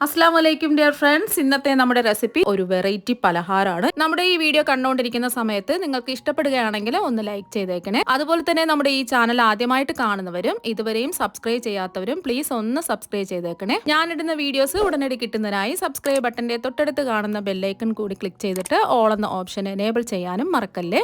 അസ്സലാമലൈക്കും dear friends. ഇന്നത്തെ നമ്മുടെ റെസിപ്പി ഒരു വെറൈറ്റി പലഹാരമാണ്. നമ്മുടെ ഈ വീഡിയോ കണ്ടുകൊണ്ടിരിക്കുന്ന സമയത്ത് നിങ്ങൾക്ക് ഇഷ്ടപ്പെടുകയാണെങ്കിൽ ഒന്ന് ലൈക്ക് ചെയ്തേക്കണേ. അതുപോലെ തന്നെ നമ്മുടെ ഈ ചാനൽ ആദ്യമായിട്ട് കാണുന്നവരും ഇതുവരെയും സബ്സ്ക്രൈബ് ചെയ്യാത്തവരും പ്ലീസ് ഒന്ന് സബ്സ്ക്രൈബ് ചെയ്തേക്കണേ. ഞാനിടുന്ന വീഡിയോസ് ഉടനടി കിട്ടുന്നതിനായി സബ്സ്ക്രൈബ് ബട്ടന്റെ തൊട്ടടുത്ത് കാണുന്ന ബെല്ലൈക്കൺ കൂടി ക്ലിക്ക് ചെയ്തിട്ട് ഓൾ എന്ന ഓപ്ഷൻ എനേബിൾ ചെയ്യാനും മറക്കല്ലേ.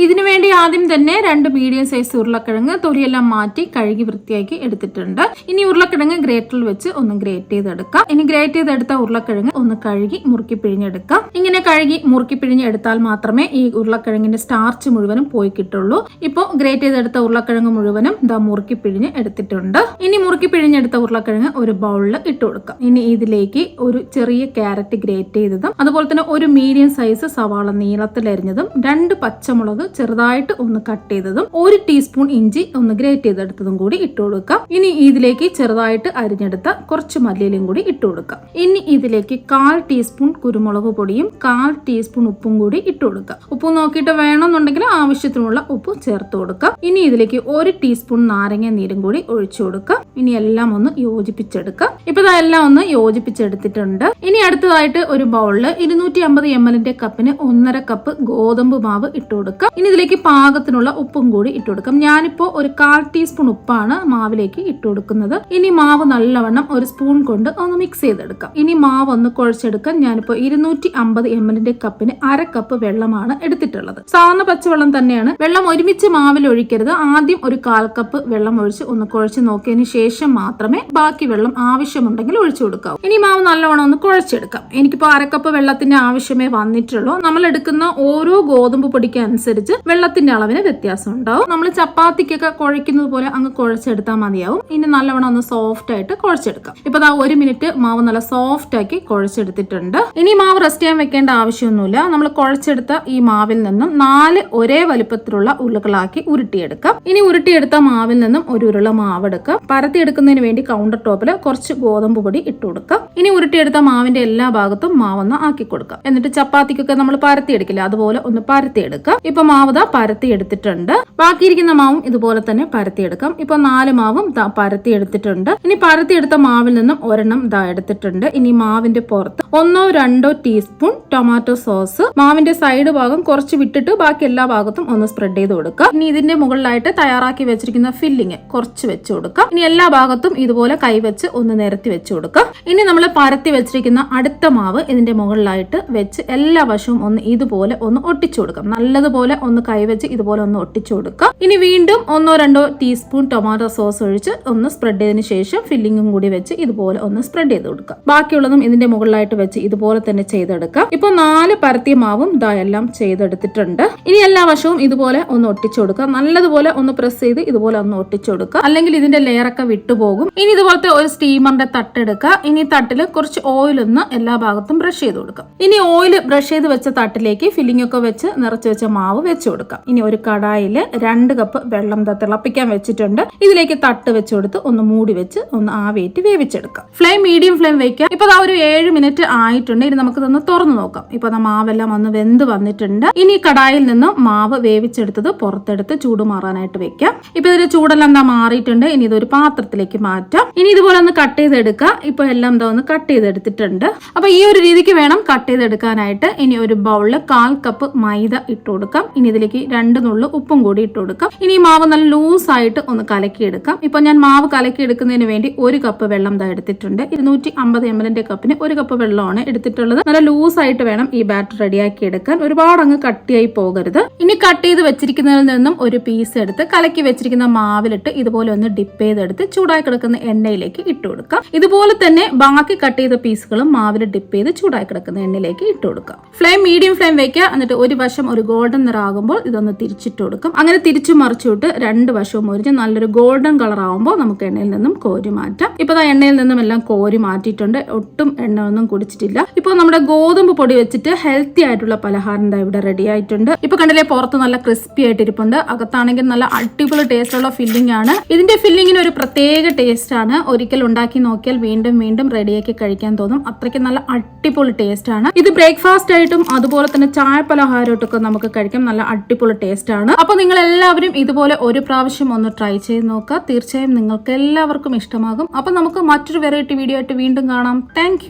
ഇതിനു വേണ്ടി ആദ്യം തന്നെ 2 മീഡിയം സൈസ് ഉരുളക്കിഴങ്ങ് തൊലിയെല്ലാം മാറ്റി കഴുകി വൃത്തിയാക്കി എടുത്തിട്ടുണ്ട്. ഇനി ഉരുളക്കിഴങ്ങ് ഗ്രേറ്ററിൽ വെച്ച് ഒന്ന് ഗ്രേറ്റ് ചെയ്തെടുക്കാം. ഇനി ഗ്രേറ്റ് ചെയ്തെടുത്ത ഉരുളക്കിഴങ്ങ് ഒന്ന് കഴുകി മുറുക്കി പിഴിഞ്ഞെടുക്കാം. ഇങ്ങനെ കഴുകി മുറുക്കി പിഴിഞ്ഞെടുത്താൽ മാത്രമേ ഈ ഉരുളക്കിഴങ്ങിന്റെ സ്റ്റാർച്ച് മുഴുവനും പോയി കിട്ടുള്ളൂ. ഇപ്പോൾ ഗ്രേറ്റ് ചെയ്തെടുത്ത ഉരുളക്കിഴങ്ങ് മുഴുവനും മുറുക്കി പിഴിഞ്ഞ് എടുത്തിട്ടുണ്ട്. ഇനി മുറുക്കി പിഴിഞ്ഞെടുത്ത ഉരുളക്കിഴങ്ങ് ഒരു ബൗളിൽ ഇട്ട് കൊടുക്കാം. ഇനി ഇതിലേക്ക് ഒരു ചെറിയ ക്യാരറ്റ് ഗ്രേറ്റ് ചെയ്തതും അതുപോലെ തന്നെ ഒരു മീഡിയം സൈസ് സവാള നീളത്തിലരിഞ്ഞതും 2 പച്ചമുളക് ചെറുതായിട്ട് ഒന്ന് കട്ട് ചെയ്തതും 1 ടീസ്പൂൺ ഇഞ്ചി ഒന്ന് ഗ്രേറ്റ് ചെയ്തെടുത്തതും കൂടി ഇട്ട് കൊടുക്കാം. ഇനി ഇതിലേക്ക് ചെറുതായിട്ട് അരിഞ്ഞെടുത്ത കുറച്ച് മല്ലിയിലയും കൂടി ഇട്ട് കൊടുക്കാം. ഇനി ഇതിലേക്ക് 1/4 ടീസ്പൂൺ കുരുമുളക് പൊടിയും 1/4 ടീസ്പൂൺ ഉപ്പും കൂടി ഇട്ട് കൊടുക്കാം. ഉപ്പ് നോക്കിയിട്ട് വേണമെന്നുണ്ടെങ്കിൽ ആവശ്യത്തിനുള്ള ഉപ്പ് ചേർത്ത് കൊടുക്കാം. ഇനി ഇതിലേക്ക് 1 ടീസ്പൂൺ നാരങ്ങ നീരും കൂടി ഒഴിച്ചു കൊടുക്കാം. ഇനി എല്ലാം ഒന്ന് യോജിപ്പിച്ചെടുക്കാം. ഇപ്പൊ ഇതെല്ലാം ഒന്ന് യോജിപ്പിച്ചെടുത്തിട്ടുണ്ട്. ഇനി അടുത്തതായിട്ട് ഒരു ബൗളില് 250 ml കപ്പിന് 1.5 കപ്പ് ഗോതമ്പ് മാവ് ഇട്ട് കൊടുക്കാം. ഇനി ഇതിലേക്ക് പാകത്തിനുള്ള ഉപ്പും കൂടി ഇട്ട് കൊടുക്കാം. ഞാനിപ്പോ ഒരു 1/4 ടീസ്പൂൺ ഉപ്പാണ് മാവിലേക്ക് ഇട്ട് കൊടുക്കുന്നത്. ഇനി മാവ് നല്ലവണ്ണം ഒരു സ്പൂൺ കൊണ്ട് ഒന്ന് മിക്സ് ചെയ്തെടുക്കാം. ഇനി മാവ് ഒന്ന് കുഴച്ചെടുക്കാൻ ഞാനിപ്പോ 250 ml കപ്പിന് 1/2 കപ്പ് വെള്ളമാണ് എടുത്തിട്ടുള്ളത്. സാധാരണ പച്ചവെള്ളം തന്നെയാണ്. വെള്ളം ഒരുമിച്ച് മാവിൽ ഒഴിക്കരുത്. ആദ്യം ഒരു 1/4 കപ്പ് വെള്ളം ഒഴിച്ച് ഒന്ന് കുഴച്ച് നോക്കിയതിന് ശേഷം മാത്രമേ ബാക്കി വെള്ളം ആവശ്യമുണ്ടെങ്കിൽ ഒഴിച്ചു കൊടുക്കാവൂ. ഇനി മാവ് നല്ലവണ്ണം ഒന്ന് കുഴച്ചെടുക്കാം. എനിക്കിപ്പോ 1/2 കപ്പ് വെള്ളത്തിന്റെ ആവശ്യമേ വന്നിട്ടുള്ളൂ. നമ്മൾ എടുക്കുന്ന ഓരോ ഗോതമ്പ് പൊടിക്ക് അനുസരിച്ച് വെള്ളത്തിന്റെ അളവിന് വ്യത്യാസം ഉണ്ടാവും. നമ്മൾ ചപ്പാത്തിക്കൊക്കെ കുഴയ്ക്കുന്നത് പോലെ അങ്ങ് കുഴച്ചെടുത്താൽ മതിയാവും. ഇനി നല്ലവണ്ണം ഒന്ന് സോഫ്റ്റ് ആയിട്ട് കുഴച്ചെടുക്കാം. ഇപ്പൊ 1 മിനിറ്റ് മാവ് നല്ല സോഫ്റ്റ് ആക്കി കുഴച്ചെടുത്തിട്ടുണ്ട്. ഇനി മാവ് റെസ്റ്റ് ചെയ്യാൻ വെക്കേണ്ട ആവശ്യമൊന്നുമില്ല. നമ്മൾ കുഴച്ചെടുത്ത ഈ മാവിൽ നിന്നും 4 ഒരേ വലുപ്പത്തിലുള്ള ഉരുളകളാക്കി ഉരുട്ടിയെടുക്കാം. ഇനി ഉരുട്ടിയെടുത്ത മാവിൽ നിന്നും ഒരു ഉരുള മാവ് എടുക്കാം. പരത്തിയെടുക്കുന്നതിന് വേണ്ടി കൗണ്ടർ ടോപ്പിൽ കുറച്ച് ഗോതമ്പ് പൊടി ഇട്ട് കൊടുക്കാം. ഇനി ഉരുട്ടിയെടുത്ത മാവിന്റെ എല്ലാ ഭാഗത്തും മാവൊന്ന് ആക്കി കൊടുക്കാം. എന്നിട്ട് ചപ്പാത്തിക്കൊക്കെ നമ്മൾ പരത്തിയെടുക്കില്ല, അതുപോലെ ഒന്ന് പരത്തിയെടുക്കാം. ഇപ്പൊ മാവ് പരത്തി എടുത്തിട്ടുണ്ട്. ബാക്കിയിരിക്കുന്ന മാവും ഇതുപോലെ തന്നെ പരത്തിയെടുക്കാം. ഇപ്പൊ 4 മാവും പരത്തി എടുത്തിട്ടുണ്ട്. ഇനി പരത്തിയെടുത്ത മാവിൽ നിന്നും ഒരെണ്ണം എടുത്തിട്ടുണ്ട്. ഇനി മാവിന്റെ പുറത്ത് 1-2 ടീസ്പൂൺ ടൊമാറ്റോ സോസ് മാവിന്റെ സൈഡ് ഭാഗം കുറച്ച് വിട്ടിട്ട് ബാക്കി എല്ലാ ഭാഗത്തും ഒന്ന് സ്പ്രെഡ് ചെയ്ത് കൊടുക്കുക. ഇനി ഇതിന്റെ മുകളിലായിട്ട് തയ്യാറാക്കി വെച്ചിരിക്കുന്ന ഫില്ലിങ് കുറച്ച് വെച്ച് കൊടുക്കാം. ഇനി എല്ലാ ഭാഗത്തും ഇതുപോലെ കൈവച്ച് ഒന്ന് നിരത്തി വെച്ച് കൊടുക്കാം. ഇനി നമ്മൾ പരത്തി വെച്ചിരിക്കുന്ന അടുത്ത മാവ് ഇതിന്റെ മുകളിലായിട്ട് വെച്ച് എല്ലാ വശവും ഒന്ന് ഇതുപോലെ ഒന്ന് ഒട്ടിച്ചു കൊടുക്കാം. നല്ലതുപോലെ ഒന്ന് കൈവച്ച് ഇതുപോലെ ഒന്ന് ഒട്ടിച്ചു കൊടുക്കാം. ഇനി വീണ്ടും 1-2 ടീസ്പൂൺ ടൊമാറ്റോ സോസ് ഒഴിച്ച് ഒന്ന് സ്പ്രെഡ് ചെയ്തതിനു ശേഷം ഫില്ലിങ്ങും കൂടി വെച്ച് ഇതുപോലെ ഒന്ന് സ്പ്രെഡ് ചെയ്ത് കൊടുക്കാം. ബാക്കിയുള്ളതും ഇതിന്റെ മുകളിലായിട്ട് വെച്ച് ഇതുപോലെ തന്നെ ചെയ്തെടുക്കാം. ഇപ്പൊ 4 പരത്തിയ മാവും എല്ലാം ചെയ്തെടുത്തിട്ടുണ്ട്. ഇനി എല്ലാ വശവും ഇതുപോലെ ഒന്ന് ഒട്ടിച്ചു കൊടുക്കാം. നല്ലതുപോലെ ഒന്ന് പ്രസ് ചെയ്ത് ഇതുപോലെ ഒന്ന് ഒട്ടിച്ചു കൊടുക്കുക, അല്ലെങ്കിൽ ഇതിന്റെ ലെയറൊക്കെ വിട്ടുപോകും. ഇനി ഇതുപോലത്തെ ഒരു സ്റ്റീമറിന്റെ തട്ടെടുക്കുക. ഇനി തട്ടിൽ കുറച്ച് ഓയിൽ ഒന്ന് എല്ലാ ഭാഗത്തും ബ്രഷ് ചെയ്ത് കൊടുക്കാം. ഇനി ഓയിൽ ബ്രഷ് ചെയ്ത് വെച്ച തട്ടിലേക്ക് ഫില്ലിംഗ് ഒക്കെ വെച്ച് നിറച്ച് വെച്ച മാവ് വെച്ച് കൊടുക്കാം. ഇനി ഒരു കടായില് 2 കപ്പ് വെള്ളം തിളപ്പിക്കാൻ വെച്ചിട്ടുണ്ട്. ഇതിലേക്ക് തട്ട് വെച്ച് കൊടുത്ത് ഒന്ന് മൂടി വെച്ച് ഒന്ന് ആവിയേറ്റ് വേവിച്ചെടുക്കാം. ഫ്ലെയിം മീഡിയം ഫ്ലെയിം വെക്കാം. ഇപ്പൊ ഒരു 7 മിനിറ്റ് ആയിട്ടുണ്ട്. ഇനി നമുക്ക് ഇതൊന്ന് തുറന്നു നോക്കാം. ഇപ്പൊ മാവെല്ലാം ഒന്ന് വെന്ത് വന്നിട്ടുണ്ട്. ഇനി കടായിൽ നിന്ന് മാവ് വേവിച്ചെടുത്തത് പുറത്തെടുത്ത് ചൂട് മാറാനായിട്ട് വെക്കാം. ഇപ്പൊ ഇതിന്റെ ചൂടെല്ലാം മാറിയിട്ടുണ്ട്. ഇനി ഇതൊരു പാത്രത്തിലേക്ക് മാറ്റാം. ഇനി ഇതുപോലെ ഒന്ന് കട്ട് ചെയ്തെടുക്കാം. ഇപ്പൊ എല്ലാം ഒന്ന് കട്ട് ചെയ്തെടുത്തിട്ടുണ്ട്. അപ്പൊ ഈ ഒരു രീതിക്ക് വേണം കട്ട് ചെയ്തെടുക്കാനായിട്ട്. ഇനി ഒരു ബൗളില് 1/4 കപ്പ് മൈദ ഇട്ട് കൊടുക്കാം. ഇനി ഇതിലേക്ക് 2 നുള്ളു ഉപ്പും കൂടി ഇട്ട് കൊടുക്കാം. ഇനി മാവ് നല്ല ലൂസ് ആയിട്ട് ഒന്ന് കലക്കിയെടുക്കാം. ഇപ്പൊ ഞാൻ മാവ് കലക്കി എടുക്കുന്നതിന് വേണ്ടി 1 കപ്പ് വെള്ളം എടുത്തിട്ടുണ്ട്. 250 ml കപ്പിന് 1 കപ്പ് വെള്ളമാണ് എടുത്തിട്ടുള്ളത്. നല്ല ലൂസ് ആയിട്ട് വേണം ഈ ബാറ്റർ റെഡിയാക്കി എടുക്കാൻ. ഒരുപാട് അങ്ങ് കട്ടിയായി പോകരുത്. ഇനി കട്ട് ചെയ്ത് വെച്ചിരിക്കുന്നതിൽ നിന്നും ഒരു പീസ് എടുത്ത് കലക്കി വെച്ചിരിക്കുന്ന മാവിലിട്ട് ഇതുപോലെ ഒന്ന് ഡിപ്പ് ചെയ്തെടുത്ത് ചൂടായി കിടക്കുന്ന എണ്ണയിലേക്ക് ഇട്ട് കൊടുക്കാം. ഇതുപോലെ തന്നെ ബാക്കി കട്ട് ചെയ്ത പീസുകളും മാവിൽ ഡിപ്പ് ചെയ്ത് ചൂടായി കിടക്കുന്ന എണ്ണയിലേക്ക് ഇട്ട് കൊടുക്കാം. ഫ്ലെയിം മീഡിയം ഫ്ലെയിം വെക്കുക. എന്നിട്ട് ഒരു വശം ഒരു ഗോൾഡൻ നിറാകുമ്പോൾ ഇതൊന്ന് തിരിച്ചിട്ട് കൊടുക്കും. അങ്ങനെ തിരിച്ചു മറിച്ചിട്ട് 2 വശവും മുരിഞ്ഞ് നല്ലൊരു ഗോൾഡൻ കളർ ആവുമ്പോൾ നമുക്ക് എണ്ണയിൽ നിന്നും കോരി മാറ്റാം. ഇപ്പൊ എണ്ണയിൽ നിന്നും എല്ലാം കോരി മാറ്റിയിട്ടുണ്ട്. ഒട്ടും എണ്ണ ഒന്നും കുടിച്ചിട്ടില്ല. ഇപ്പൊ നമ്മുടെ ഗോതമ്പ് പൊടി വെച്ചിട്ട് ഹെൽത്തി ആയിട്ടുള്ള പലഹാരം ഇവിടെ റെഡി ആയിട്ടുണ്ട്. ഇപ്പൊ കണ്ടില്ലേ, പുറത്ത് നല്ല ക്രിസ്പി ആയിട്ടിരിപ്പുണ്ട്. അകത്താണെങ്കിൽ നല്ല അടിപൊളി ടേസ്റ്റ് ഉള്ള ഫില്ലിംഗ് ആണ്. ഇതിന്റെ ഫില്ലിങ്ങിന് ഒരു പ്രത്യേക ടേസ്റ്റ് ആണ്. ഒരിക്കൽ ഉണ്ടാക്കി നോക്കിയാൽ വീണ്ടും വീണ്ടും റെഡിയാക്കി കഴിക്കാൻ തോന്നും. അത്രയ്ക്ക് നല്ല അടിപൊളി ടേസ്റ്റ് ആണ്. ഇത് ബ്രേക്ക്ഫാസ്റ്റ് ആയിട്ടും അതുപോലെ തന്നെ ചായ പലഹാരമായിട്ടൊക്കെ നമുക്ക് കഴിക്കാം. നല്ല നല്ല അടിപൊളി ടേസ്റ്റ് ആണ്. അപ്പോൾ നിങ്ങൾ എല്ലാവരും ഇതുപോലെ ഒരു പ്രാവശ്യം ഒന്ന് ട്രൈ ചെയ്ത് നോക്കുക. തീർച്ചയായും നിങ്ങൾക്ക് എല്ലാവർക്കും ഇഷ്ടമാകും. അപ്പോൾ നമുക്ക് മറ്റൊരു വെറൈറ്റി വീഡിയോ ആയിട്ട് വീണ്ടും കാണാം. താങ്ക്